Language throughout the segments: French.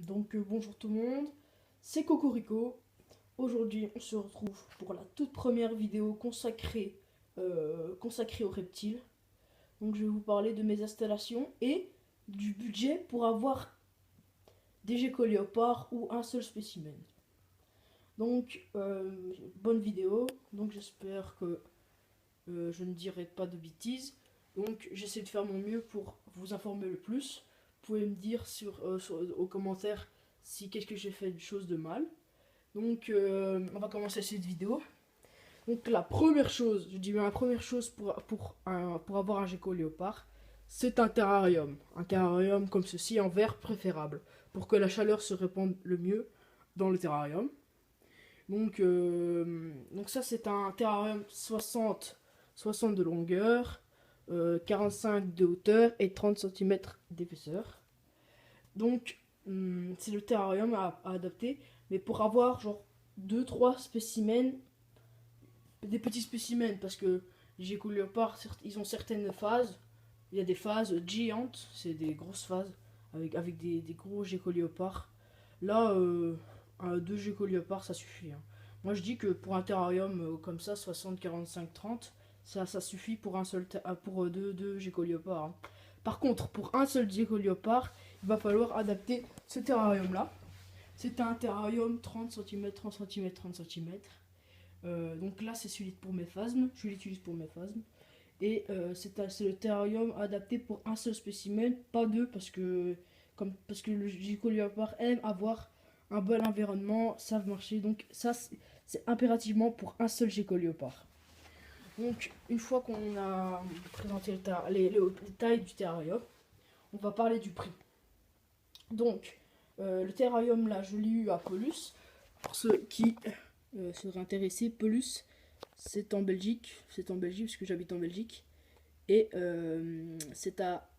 Bonjour tout le monde, c'est Cocorico. Aujourd'hui on se retrouve pour la toute première vidéo consacrée aux reptiles. Donc je vais vous parler de mes installations et du budget pour avoir des geckos léopards ou un seul spécimen. Bonne vidéo, donc j'espère que je ne dirai pas de bêtises. Donc j'essaie de faire mon mieux pour vous informer le plus. Vous pouvez me dire aux commentaires si qu'est-ce que j'ai fait de choses de mal. On va commencer cette vidéo. Donc la première chose, je dis bien la première chose pour avoir un gecko léopard, c'est un terrarium. Un terrarium comme ceci en verre préférable pour que la chaleur se répande le mieux dans le terrarium. Donc ça c'est un terrarium 60 de longueur, 45 de hauteur et 30 cm d'épaisseur. C'est le terrarium à adapter, mais pour avoir genre 2-3 spécimens, des petits spécimens, parce que les geckos léopards, ils ont certaines phases. Il y a des phases géantes, c'est des grosses phases avec des gros geckos léopards. Là, 2 geckos léopards, ça suffit. Moi, je dis que pour un terrarium comme ça, 60, 45, 30, ça suffit pour deux geckos léopards. Par contre, pour un seul gecko léopard, il va falloir adapter ce terrarium là. C'est un terrarium 30 cm, 30 cm, 30 cm. Donc là, c'est celui pour mes phasmes. Je l'utilise pour mes phasmes. Et c'est le terrarium adapté pour un seul spécimen, pas deux, parce que le gecko léopard aime avoir un bon environnement, savent marcher. Donc ça, c'est impérativement pour un seul gecko léopard. Donc, une fois qu'on a présenté les tailles du terrarium, on va parler du prix. Donc, le terrarium là, je l'ai eu à Paulus. Pour ceux qui seraient intéressés, Paulus, c'est en Belgique. C'est en Belgique parce que j'habite en Belgique. Et c'est à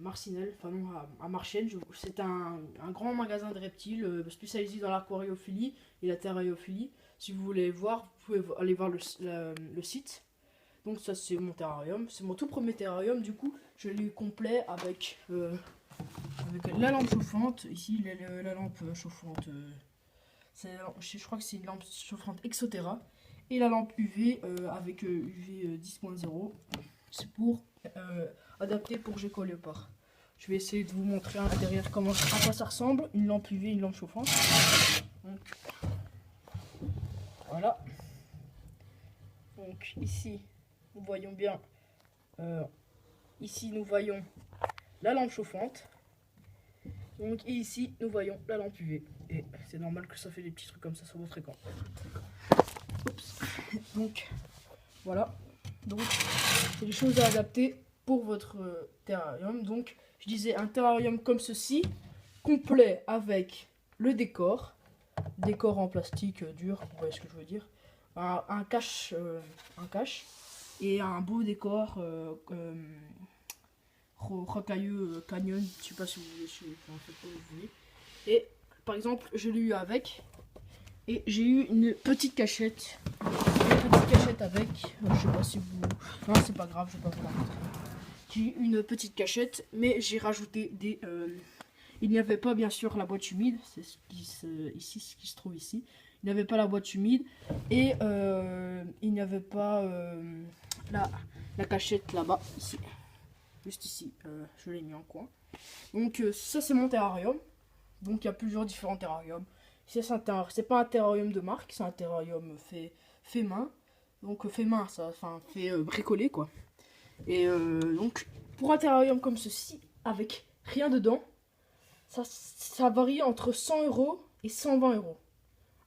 Marcinelle, enfin non, à Marchienne. C'est un grand magasin de reptiles spécialisé dans l'aquariophilie et la terrariophilie. Si vous voulez voir, vous pouvez aller voir le site. Donc ça c'est mon terrarium, c'est mon tout premier terrarium. Du coup je l'ai eu complet avec la lampe chauffante. Ici la lampe chauffante, je crois que c'est une lampe chauffante Exotera. Et la lampe UV avec UV 10.0. C'est pour adapté pour gecko léopard. Je vais essayer de vous montrer à l'intérieur à quoi ça ressemble, une lampe UV, une lampe chauffante. Donc voilà. Donc ici, nous voyons bien. Ici, nous voyons la lampe chauffante. Donc et ici, nous voyons la lampe UV. Et c'est normal que ça fait des petits trucs comme ça sur votre écran. Oups. Donc voilà. Donc c'est des choses à adapter pour votre terrarium. Donc je disais un terrarium comme ceci, complet avec le décor en plastique dur, vous voyez ce que je veux dire, un cache et un beau décor rocailleux canyon, je sais pas si vous voulez, et par exemple je l'ai eu avec, et j'ai eu une petite cachette avec, je sais pas si vous, non c'est pas grave, je vais pas vous la montrer. J'ai eu une petite cachette, mais j'ai rajouté des il n'y avait pas bien sûr la boîte humide, c'est ce qui se trouve ici. Il n'y avait pas la boîte humide et il n'y avait pas la cachette là-bas, ici. Juste ici, je l'ai mis en coin. Donc ça c'est mon terrarium. Donc il y a plusieurs différents terrariums. C'est pas un terrarium de marque, c'est un terrarium fait main. Donc fait main, ça, enfin fait bricoler quoi. Et donc pour un terrarium comme ceci, avec rien dedans, ça varie entre 100 € et 120 €.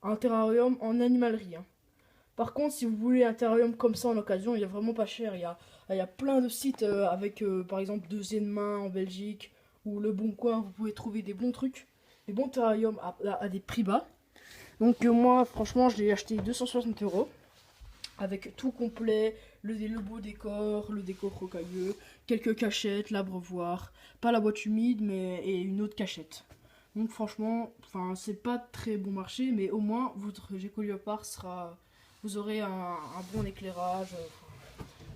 Un terrarium en animalerie. Par contre, si vous voulez un terrarium comme ça en occasion, il y a vraiment pas cher. Il y a plein de sites avec par exemple deuxième main en Belgique ou Le Bon Coin. Vous pouvez trouver des bons trucs, des bons terrariums à des prix bas. Donc moi, franchement, je l'ai acheté 260 € avec tout complet, le beau décor, le décor rocailleux, quelques cachettes, l'abreuvoir, pas la boîte humide, et une autre cachette. Donc franchement, c'est pas très bon marché, mais au moins votre gecko léopard vous aurez un bon éclairage.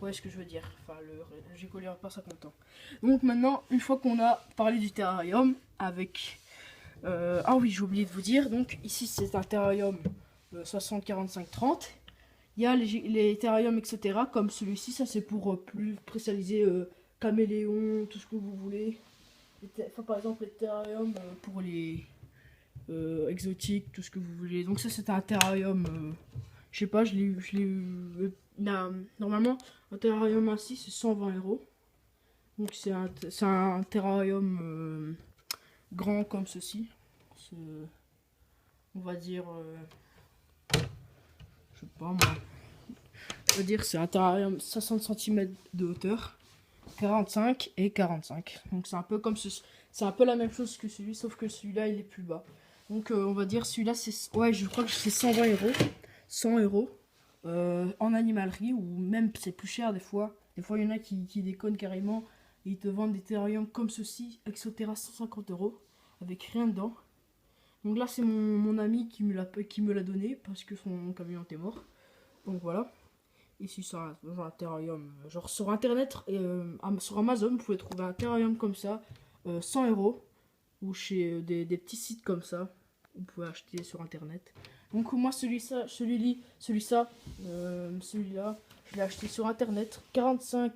Ouais, ce que je veux dire. Enfin, le Gécoléopard, ça content. Donc maintenant, une fois qu'on a parlé du terrarium avec... ah oui, j'ai oublié de vous dire. Donc ici, c'est un terrarium 60-45-30. Il y a les terrariums, etc. Comme celui-ci, ça c'est pour plus spécialisé caméléon, tout ce que vous voulez. Enfin, par exemple, les terrariums pour les exotiques, tout ce que vous voulez. Donc ça, c'est un terrarium... je sais pas, je l'ai eu... normalement, un terrarium ainsi, c'est 120 €. Donc c'est un terrarium grand comme ceci. On va dire... je sais pas moi. On va dire c'est un terrarium 60 cm de hauteur. 45 et 45. Donc c'est un peu comme ceci. C'est un peu la même chose que celui, sauf que celui-là il est plus bas. Donc on va dire celui-là c'est... Ouais, je crois que c'est 120 €. 100 € en animalerie, ou même c'est plus cher des fois. Des fois, il y en a qui déconnent carrément. Et ils te vendent des terrariums comme ceci, Exoterra 150 € avec rien dedans. Donc là, c'est mon ami qui me l'a donné parce que son camion était mort. Donc voilà. Ici, c'est un terrarium. Genre sur internet, sur Amazon, vous pouvez trouver un terrarium comme ça, 100 €. Ou chez des petits sites comme ça, vous pouvez acheter sur internet. Donc moi celui-là, celui-là, je l'ai acheté sur internet, 45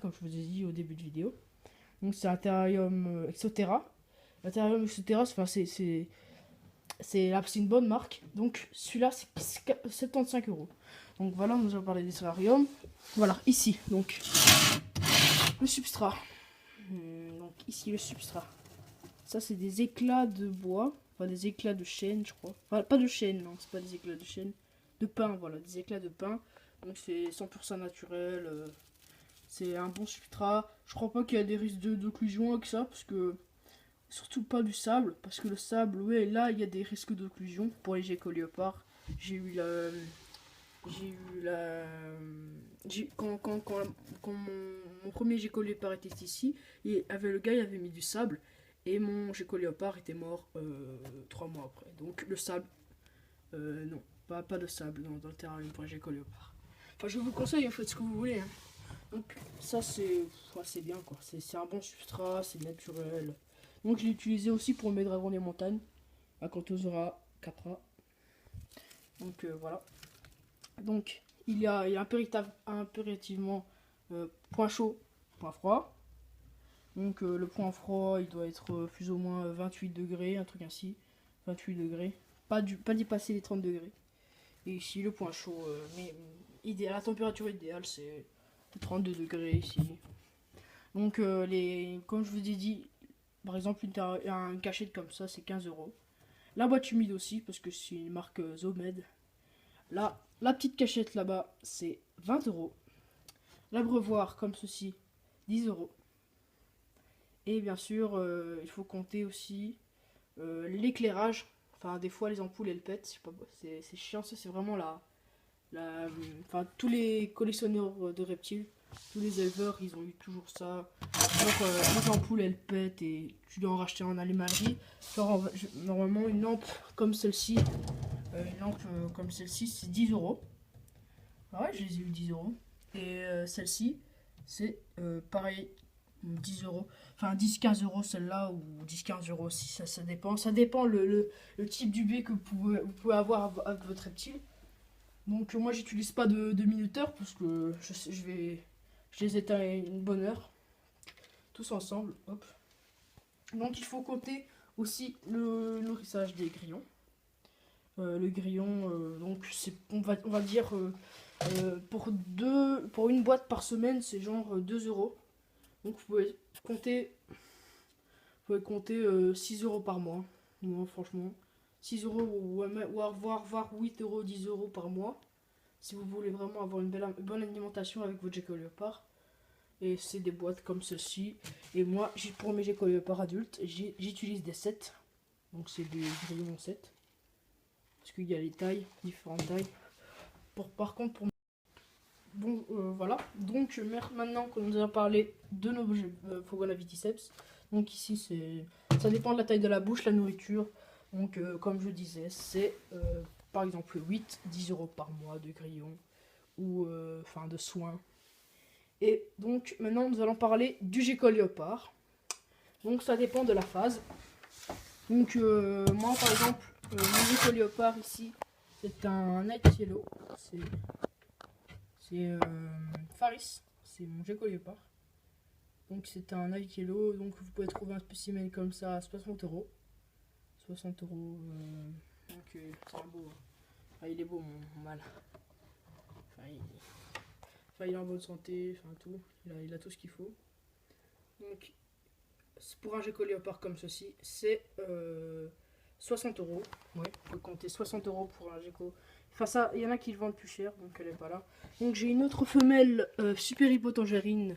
comme je vous ai dit au début de vidéo. Donc c'est un terrarium Exoterra. Un terrarium Exoterra, enfin, c'est une bonne marque. Donc celui-là c'est 75 €. Donc voilà, nous avons parlé des terrariums. Voilà, ici, donc le substrat. Donc ici le substrat. Ça c'est des éclats de bois. Enfin, des éclats de chêne, je crois. Enfin, pas de chêne, non, c'est pas des éclats de chêne. De pin, voilà, des éclats de pin. Donc c'est 100% naturel. C'est un bon substrat. Je crois pas qu'il y a des risques d'occlusion avec ça, parce que... Surtout pas du sable, parce que le sable, ouais, là, il y a des risques d'occlusion. Pour les gécoléopards, j'ai eu la... J'ai eu la... Quand mon premier gécoléopard était ici, et avec le gars, il avait mis du sable. Et mon gécoléopard était mort 3 mois après. Donc le sable, non, pas de sable dans le terrarium pour les gécoléopards. Enfin, je vous conseille, en fait, ce que vous voulez. Hein. Donc ça, c'est bien, quoi. C'est un bon substrat, c'est naturel. Donc je l'ai utilisé aussi pour mes dragons des montagnes. Acanthosaura capra. Donc voilà. Donc il y a impérativement point chaud, point froid. Donc le point froid, il doit être plus ou moins 28 degrés, un truc ainsi. 28 degrés. Pas dépasser les 30 degrés. Et ici, le point chaud, mais la température idéale, c'est 32 degrés ici. Donc, comme je vous ai dit, par exemple, une cachette comme ça, c'est 15 €. La boîte humide aussi, parce que c'est une marque Zomed. Là, la petite cachette là-bas, c'est 20 €. L'abreuvoir, comme ceci, 10 €. Et bien sûr, il faut compter aussi l'éclairage. Enfin, des fois, les ampoules, elles pètent. C'est chiant, ça, c'est vraiment enfin, tous les collectionneurs de reptiles, tous les éleveurs, ils ont eu toujours ça. Donc, les ampoules, elles pètent et tu dois en racheter en animalerie. Genre, normalement, une lampe comme celle-ci, c'est 10 €. Ah ouais, je les ai eu 10 €. Et celle-ci, c'est pareil, 10 €. Enfin, 10-15 € celle-là, ou 10-15 € si ça dépend. Ça dépend le type d'UV que vous pouvez avoir avec votre reptile. Donc moi, j'utilise pas de minuteur parce que je les éteins à une bonne heure. Tous ensemble, hop. Donc il faut compter aussi le nourrissage des grillons. Le grillon, donc on va dire pour une boîte par semaine, c'est genre 2 €. Donc vous pouvez compter 6 € par mois. Moi, franchement, 6 € ou voire 8 €, 10 € par mois. Si vous voulez vraiment avoir une bonne alimentation avec votre gécoléopard. Et c'est des boîtes comme ceci. Et moi, pour mes gécoléopards adultes, j'utilise des 7. Donc c'est des grillons 7. Parce qu'il y a les tailles, différentes tailles. Par contre, pour... Bon, voilà. Donc maintenant qu'on nous a parlé de nos Fogola viticeps, donc ici ça dépend de la taille de la bouche, la nourriture. Donc comme je disais, c'est par exemple 8-10 € par mois de grillons ou enfin de soins. Et donc maintenant nous allons parler du gecko léopard. Donc ça dépend de la phase. Donc moi par exemple, mon gecko léopard ici, c'est un night yellow. C'est Faris, c'est mon gecko léopard. Donc c'est un night yellow, donc vous pouvez trouver un spécimen comme ça à 60 €. 60 €. Donc c'est un beau. Enfin, il est beau mon mâle. Il est en bonne santé, enfin tout. Il a tout ce qu'il faut. Donc pour un gecko léopard comme ceci, c'est 60 €. Ouais, on peut compter 60 € pour un gecko. Enfin ça, il y en a qui le vendent plus cher, donc elle est pas là. Donc j'ai une autre femelle super hypotangérine.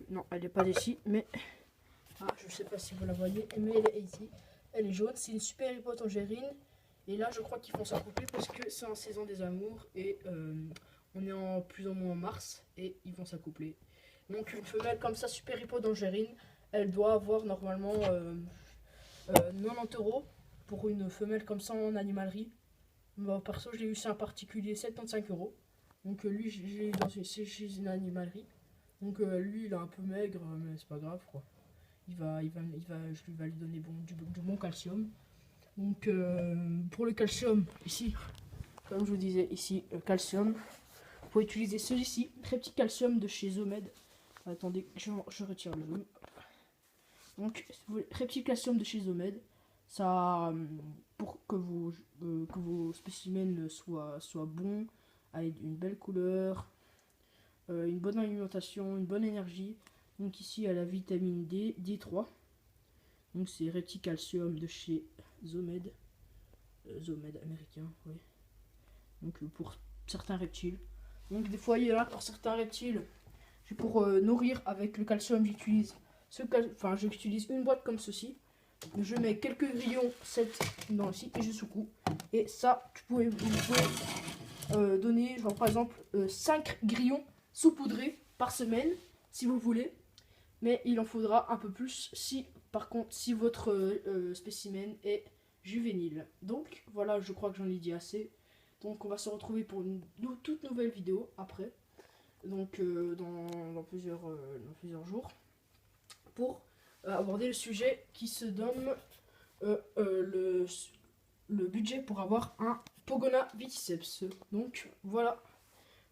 Non, elle n'est pas ici, mais je sais pas si vous la voyez, mais elle est ici. Elle est jaune, c'est une super hypotangérine. Et là, je crois qu'ils vont s'accoupler parce que c'est en saison des amours et on est en plus ou moins en mars et ils vont s'accoupler. Donc une femelle comme ça, super hypotangérine, elle doit avoir normalement 90 € pour une femelle comme ça en animalerie. Moi, perso, je l'ai eu chez un particulier 75 €. Donc lui, j'ai eu chez une animalerie. Donc lui, il est un peu maigre, mais c'est pas grave quoi. Je vais lui donner du bon calcium. Donc pour le calcium, ici, comme je vous disais, ici, calcium. Vous pouvez utiliser celui-ci, très petit calcium de chez Zomed. Attendez, je retire le zoom. Donc, très petit calcium de chez Zomed. Ça, pour que vos spécimens soient bons, avec une belle couleur, une bonne alimentation, une bonne énergie. Donc ici, à la vitamine D, D3. Donc c'est Reticalcium de chez Zomed. Zomed américain, oui. Donc pour certains reptiles. Donc des fois, il y a là pour certains reptiles. Pour nourrir avec le calcium, j'utilise j'utilise une boîte comme ceci. Je mets quelques grillons 7 dans ici et je secoue. Et ça, vous pouvez donner, genre par exemple, 5 grillons saupoudrés par semaine, si vous voulez. Mais il en faudra un peu plus si, par contre, si votre spécimen est juvénile. Donc voilà, je crois que j'en ai dit assez. Donc on va se retrouver pour une toute nouvelle vidéo après. Donc dans plusieurs jours. Pour aborder le sujet qui se donne le budget pour avoir un Pogona Viticeps. Donc voilà,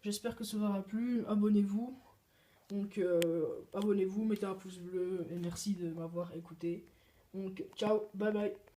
j'espère que ça vous aura plu. Abonnez-vous. Donc abonnez-vous, mettez un pouce bleu et merci de m'avoir écouté. Donc ciao, bye bye.